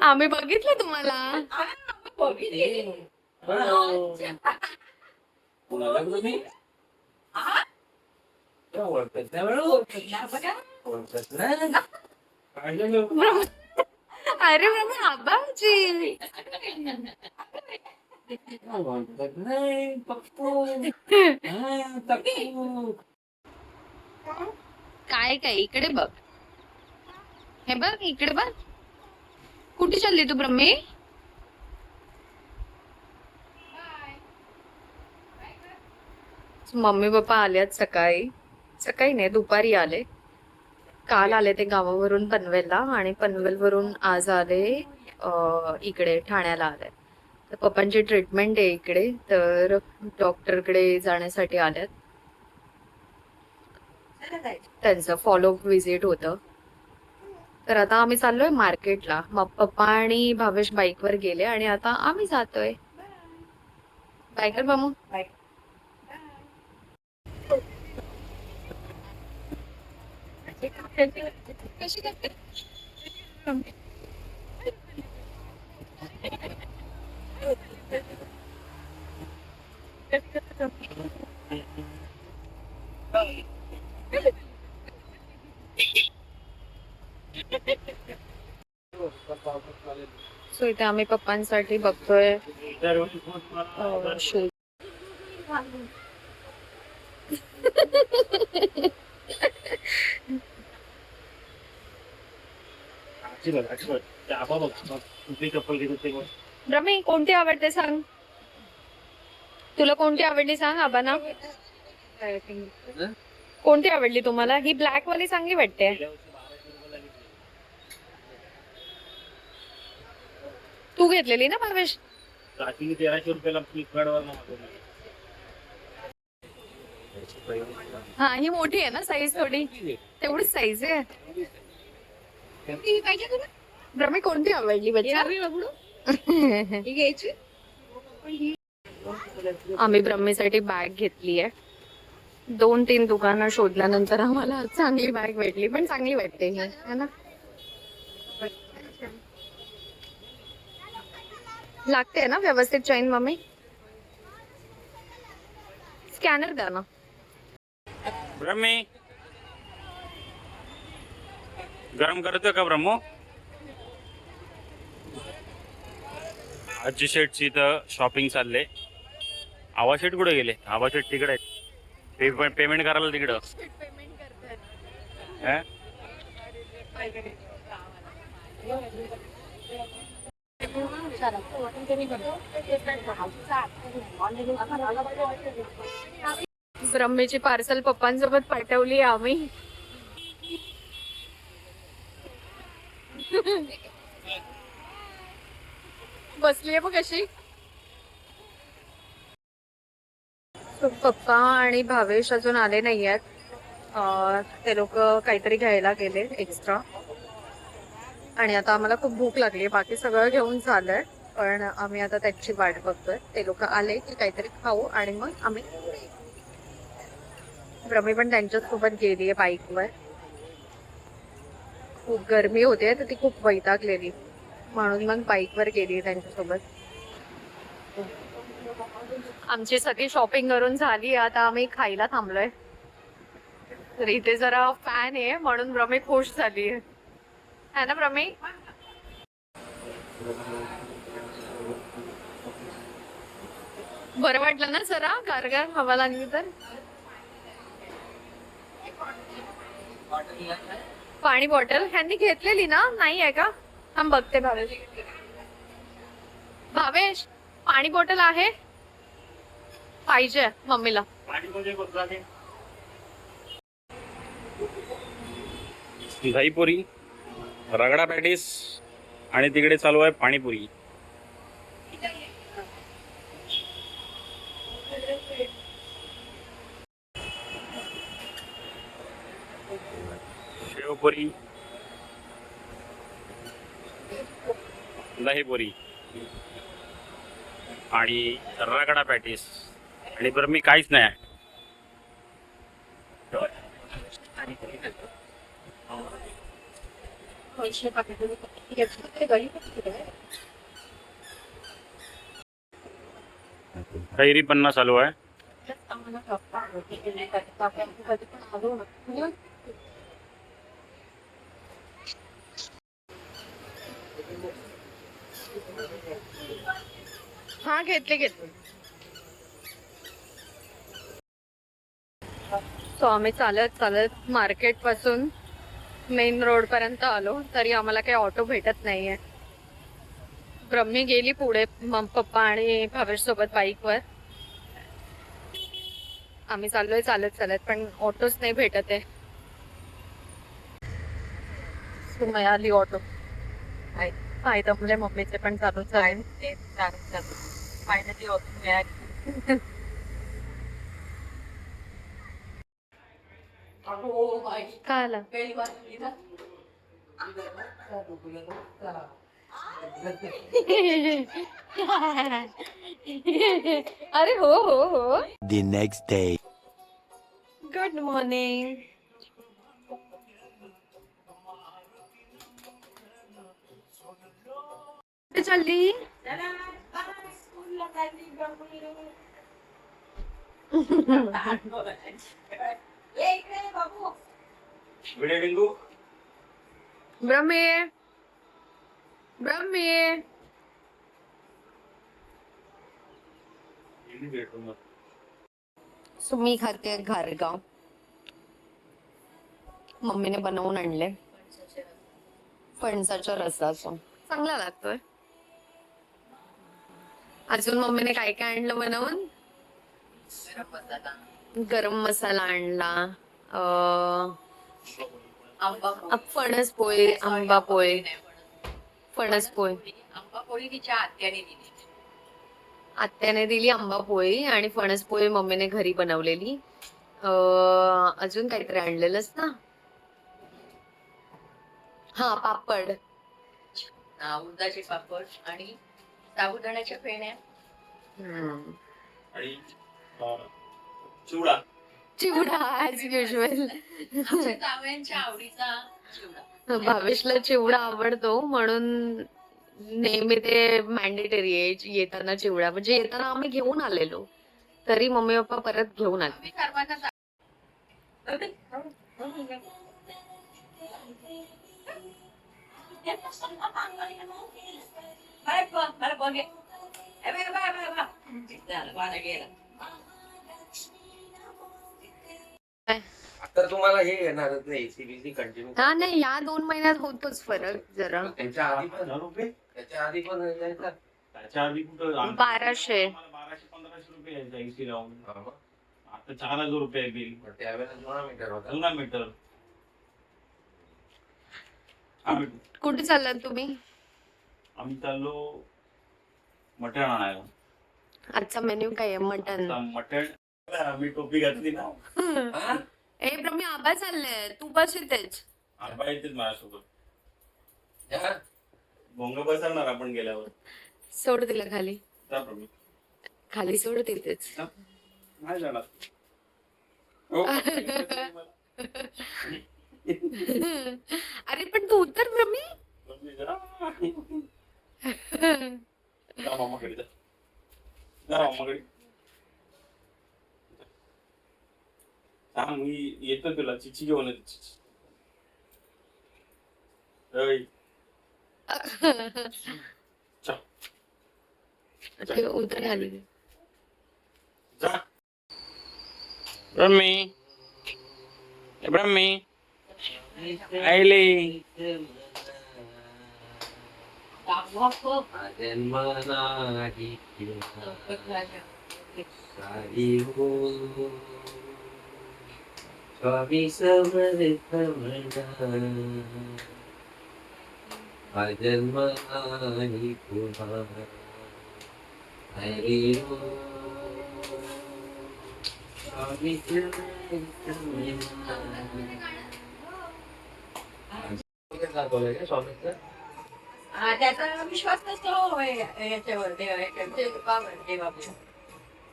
आम्ही बघितलं तुम्हाला. अरे बाबा आबाजी काय काय इकडे बघ, हे बघ इकडे बघ. कुठे चालली तू ब्रह्मी? मम्मी पप्पा आल्यात सकाळी. सकाळी नाही, दुपारी आले. काल आले ते गावावरून पनवेलला आणि पनवेलवरून आज आले इकडे ठाण्याला आले. तर पप्पांची ट्रीटमेंट आहे इकडे, तर डॉक्टरकडे जाण्यासाठी आल्यात. त्यांचं फॉलोअप विजिट होतं. तर आता आम्ही चाललोय मार्केटला. मग पप्पा आणि भावेश बाईकवर गेले आणि आता आम्ही जातोय. बायकर मामू बाय. कशी करते? सो इथे आम्ही पप्पांसाठी बघतोय शूज. रमी कोणती आवडते सांग, तुला कोणती आवडली सांग आबांना. कोणती आवडली तुम्हाला? ही ब्लॅक वाली चांगली वाटते. तू घेतलेली ना भावेश? 1300 रुपयाला फ्लिपकार्ट वर हा ही मोठी आहे ना साईज, थोडी तेवढीच साईज आहे. ब्रह्मी कोणती आवडली बच्चा? आम्ही ब्रह्मीसाठी बॅग घेतली आहे. 2-3 दुकानं शोधल्यानंतर आम्हाला चांगली बॅग भेटली, पण चांगली वाटते ही है ना. लागते ना व्यवस्थित चैन मम्मी? स्कॅनर द्या ना. ब्रह्मी गरम करतोय का ब्रह्मो? आजी शेटची इथं शॉपिंग चालले. आवा शेट कुठे गेले? आवा शेट तिकडे पेमेंट करायला तिकडं. ब्रह्मेची पार्सल पप्पांसोबत पाठवली आम्ही. बसलीये बघ अशी. पप्पा आणि भावेश अजून आले नाही आहेत. ते लोक काहीतरी घ्यायला गेले एक्स्ट्रा. आणि आता आम्हाला खूप भूक लागली. बाकी सगळं घेऊन झालंय, पण आम्ही आता त्याची वाट बघतोय. ते लोक आले की काहीतरी खाऊ आणि मग आम्ही. ब्रह्मी पण त्यांच्यासोबत गेलीये बाईकवर. खूप गरमी होते तर ती खूप वैतागलेली, म्हणून मग बाईकवर गेली त्यांच्यासोबत. आमची सगळी शॉपिंग करून झाली. आता आम्ही खायला थांबलोय. तर इथे जरा फॅन आहे म्हणून ब्रह्मी खुश झाली है ना ब्रह्मी? बरं वाटलं ना जरा गारगार हवा लागली तर. पाणी बॉटल ह्यांनी घेतलेली ना? नाही आहे का? थांब बघते. भावेश भावेश पाणी बॉटल आहे? पाहिजे मम्मीला. दहीपुरी, रगडा पॅटीस आणि तिकडे चालू आहे पाणीपुरी. शेवपुरी, दहीपुरी आणि रगडा पॅटीस. आणि बरं मी काहीच नाही. कैरी 50 चालू आहे. हा घेतले. तो आम्ही चालत चालत मार्केट पासून मेन रोड पर्यंत आलो तरी आम्हाला काही ऑटो भेटत नाहीये. ब्रह्मी गेली पुढे पप्पा आणि भावेश सोबत बाईकवर. आम्ही चाललोय चालत चालत पण ऑटोच नाही भेटत आहे. मिळाली ऑटो. फायदा म्हणजे मम्मीचे पण चालूच आहे. फायनली ऑटो मिळाली. काय आला? अरे हो हो हो. The next day. Good morning. कुठे चालली? ब्रह्मे ब्रह्मे सो मी खाते घारगाव. मम्मीने बनवून आणले फणसाच्या रसाचं. चांगला लागतोय. अजून मम्मीने काय काय आणलं बनवून? गरम मसाला आणला. फणस पोळी, आंबा पोळी. फणस पोळी तिच्या आत्याने दिली आंबा पोळी आणि फणस पोळी मम्मीने घरी बनवलेली. अजून काहीतरी आणलेलंच ना. हा पापड, उडदाचे पापड आणि साबुदाण्याच्या फेण्या आणि चिवडा. चिवडा ऍज युजल. आवडीचा चिवडा. भावेशला चिवडा आवडतो म्हणून नेहमी ते मॅन्डेटरी आहे येताना चिवडा. म्हणजे येताना आम्ही घेऊन आलेलो तरी मम्मी पप्पा परत घेऊन आले. आता तुम्हाला हे येणारच नाही सीबीसी कंटिन्यू. हा नाही या 2 महिन्यात होतोच फरक जरा. त्याच्या आधी पण त्याच्या आधी पण यायचा. त्याच्या आधी कुठं 1200. 1200-1500 रुपये यायचा एसी लावून. आता 4000 रुपये बिल. त्यावेळेला जुना मीटर होता. जुना मीटर. कुठे चाललात तुम्ही? आम्ही चाललो मटण आणायला. आजचा मेन्यू काय आहे? मटन. मटण आम्ही टोपी घातली ना. ए प्रमी आबा चाललंय तू बस इथेच. आंबा येतेच माझ्यासोबत. हा? भोंग बसवणार आपण गेल्यावर. सोड तिला खाली. जा प्रमी. खाली सोड तिथेच. नाही जाणार. हो. अरे पण तू उतर प्रमी. जा मामाकडे जा. जा मामाकडे. सांग मी येतो तुला चिची घेऊन येतो. चिची. उतर खाली. जा. ब्रह्मी. ब्रह्मी. आईले. जन्म नाही सारी हो स्वामी समर्थ म्हणा जन्म नाही पुन्हा हरी हो स्वामी समर्थ म्हणा. स्वामीचं त्याचा विश्वास नसतो याच्यावर देवावर.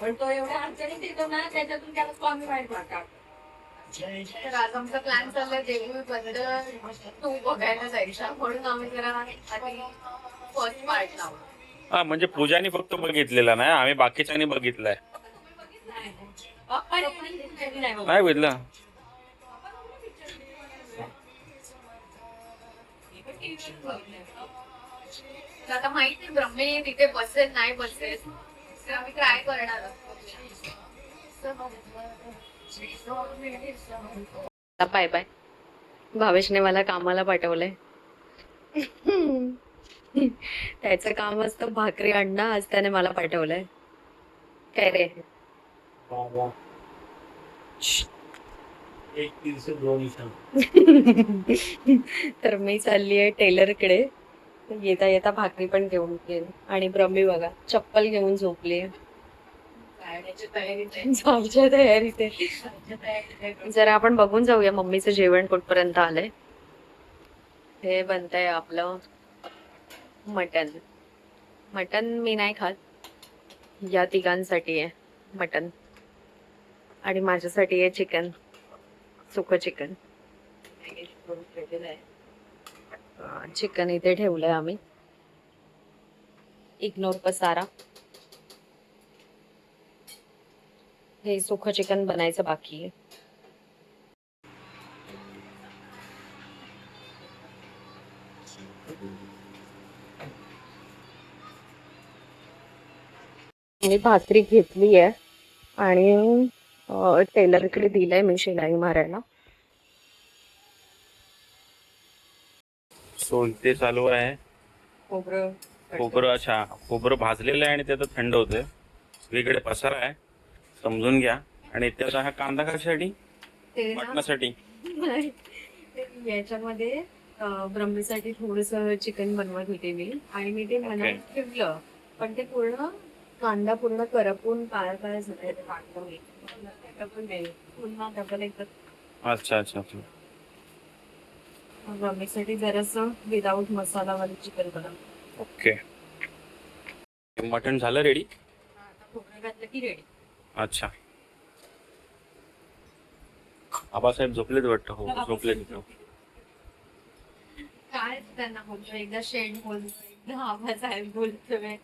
पण तो एवढ्या अडचणीत येतो ना त्याच्यातून त्याला स्वामी वाईट वाटतात. तर आज आमचा प्लॅन चाललाय देऊळ बंद 2 बघायला जायचा, म्हणून आम्ही जरा आधी फर्स्ट पार्ट लावू. हा म्हणजे पूजाने फक्त बघितलेला नाही, आम्ही बाकीच्यांनी बघितलाय. नाही बघितलं. तर आता माहित नाही ब्रह्मे तिथे बसेल नाही बसेल, तर आम्ही ट्राय करणार आहोत. Bye bye. भावेशने मला कामाला पाठवलंय. त्याचं काम असतं भाकरी आणणं, आज त्याने मला पाठवलंय. काय रे? तर मी चालली आहे टेलरकडे. येता येता भाकरी पण घेऊन येईल. आणि ब्रह्मी बघा चप्पल घेऊन झोपली. जायच्या तयारीत आहे. जरा आपण बघून जाऊया मम्मीचं जेवण कुठपर्यंत आलंय. हे बनतंय आपलं मटन. मटन मी नाही खात, या तिघांसाठी आहे मटन, आणि माझ्यासाठी आहे चिकन, सुकं चिकन. चिकन इथे ठेवलंय आम्ही. इग्नोर पसारा. हे सुकं चिकन बनायचं बाकी आहे. मी भाकरी घेतली आहे आणि टेलरकडे दिलंय मी शिलाई मारायला. सोलते चालू आहे. खोबरं अच्छा, खोबरं भाजलेलं आहे आणि ते आता थंड होतंय. वेगळे पसारा आहे, समजून घ्या. आणि त्याचा हा कांदा कशासाठी? मटणासाठी. याच्यामध्ये ब्रह्मीसाठी थोडस चिकन बनवत होते मी, आणि मी ते मनात ठेवलं, पण ते पूर्ण कांदा पूर्ण करपून काळ काळ झालं. पुन्हा डबल एकदा अच्छा अच्छा अच्छा. ब्रह्मीसाठी जरासं विदाऊट मसाला वाले चिकन बनवलं. ओके. मटण झालं रेडी? खोबरं घातलं की रेडी. अच्छा. आबासाहेब झोपलेत वाटतं. हो झोपले तिथं. काय त्यांना बोलतो, एकदा शेण बोलतो, एकदा आबासाहेब बोलतोय.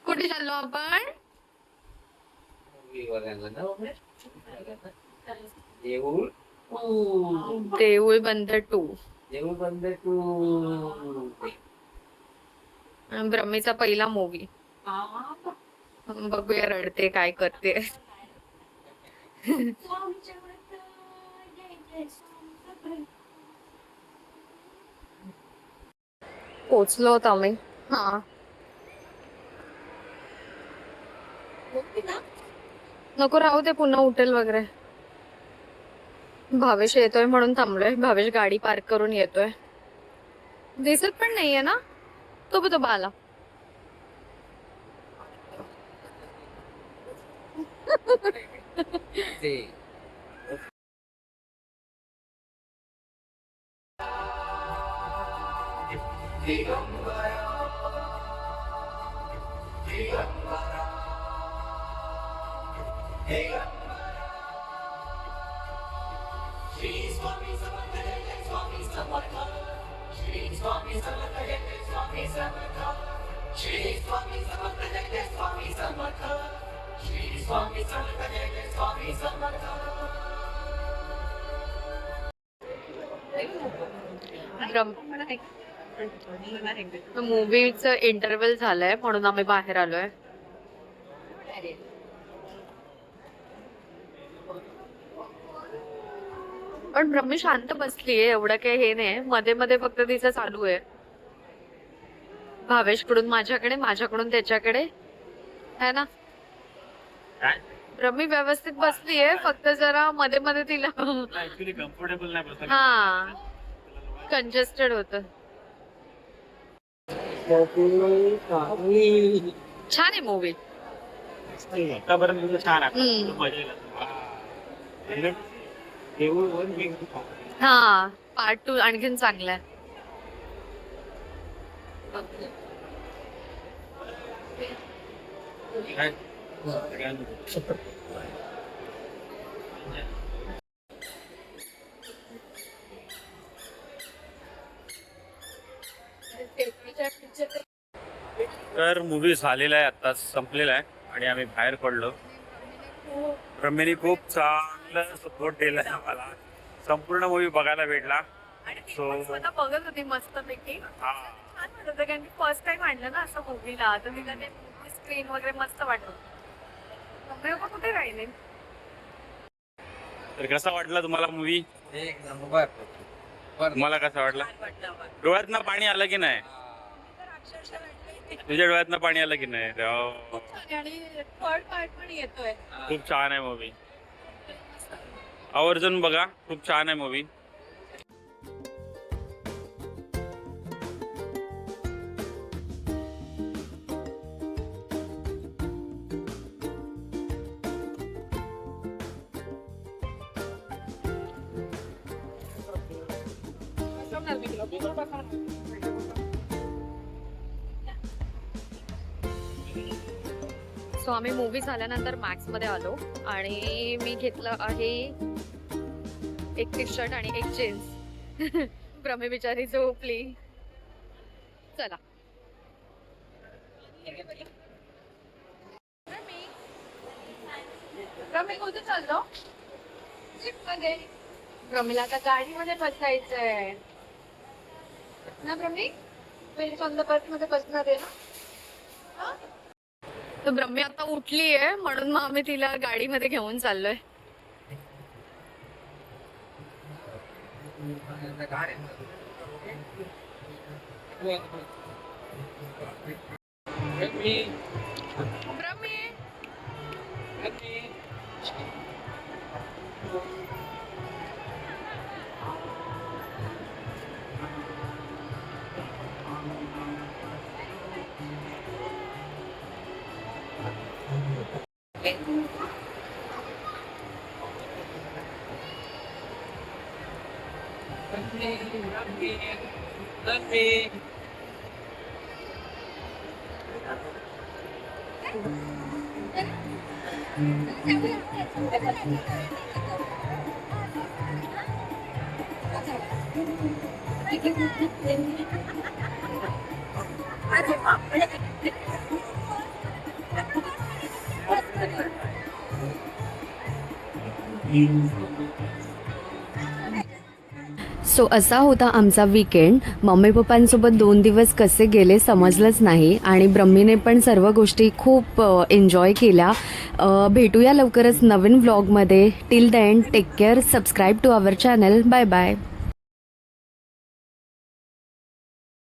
कुठे चाललो आपण? देऊळ देऊळ बंद 2. देऊळ बंद टू. ब्रह्मीचा पहिला मूवी. बघूया रडते काय करते. पोचलो होतो आम्ही. हा नको राहू दे, पुन्हा उठेल वगैरे. भावेश येतोय म्हणून थांबलोय. भावेश गाडी पार्क करून येतोय. दिसत पण नाहीये ना तो आला. मूवीचं इंटरव्हल झालंय म्हणून आम्ही बाहेर आलोय. पण ब्रह्मी शांत बसलीये, एवढं काही हे नाही. मध्ये मध्ये फक्त तिचं चालू आहे, भावेशकडून माझ्याकडे, माझ्याकडून त्याच्याकडे, है ना. ब्रह्मी व्यवस्थित बसलीये, फक्त जरा मध्ये मध्ये तिला ऍक्च्युली कम्फर्टेबल नाही बसत. हा कंजेस्टेड होत. छान आहे मूवी. आतापर्यंत छान आहे. हा पार्ट 2 आणखीन चांगला आहे. तर मूवी झालेला आहे, आता संपलेला आहे आणि आम्ही बाहेर पडलो. रम्याने खूप चांगलं सपोर्ट दिलाय आम्हाला, संपूर्ण मूवी बघायला भेटला. So- स्वतः बघत होती मस्त पैकी. हा. छान वाटत होतं कारण की फर्स्ट टाइम आणलं ना असं मूवीला, तर तिला ते स्क्रीन वगैरे मस्त वाटत. कुठे राहिले? तर कसा वाटला तुम्हाला मूवी? एक नंबर. तुम्हाला कसा वाटला? डोळ्यातनं पाणी आलं की नाही? तुझ्या डोळ्यातनं पाणी आलं की नाही? हो. आणि थर्ड पार्ट पण येतोय. खूप छान आहे मूवी, आवर्जून बघा, खूप छान आहे मूवी. सो आम्ही मूवी झाल्यानंतर मॅक्स मध्ये आलो आणि मी घेतलं आहे एक टी शर्ट आणि एक जीन्स. प्रमे बिचारी झोपली. चला प्रमे कुठे चाललो? मध्ये. प्रमीला आता गाडीमध्ये बसायचंय ना प्रमी? पहिले बस मध्ये बसणार आहे ना? तर ब्रह्मी आता उठली आहे म्हणून मग आम्ही तिला गाडीमध्ये घेऊन चाललोय. ब्रह्मी सो असा होता आमचा वीकेंड. मम्मी पप्पांसोबत 2 दिवस कसे गेले समजलंच नाही आणि ब्रह्मीने पण सर्व गोष्टी खूप एन्जॉय केल्या. भेटूया लवकरच नवीन व्लॉगमध्ये. Till the end take care. Subscribe to our channel. Bye bye.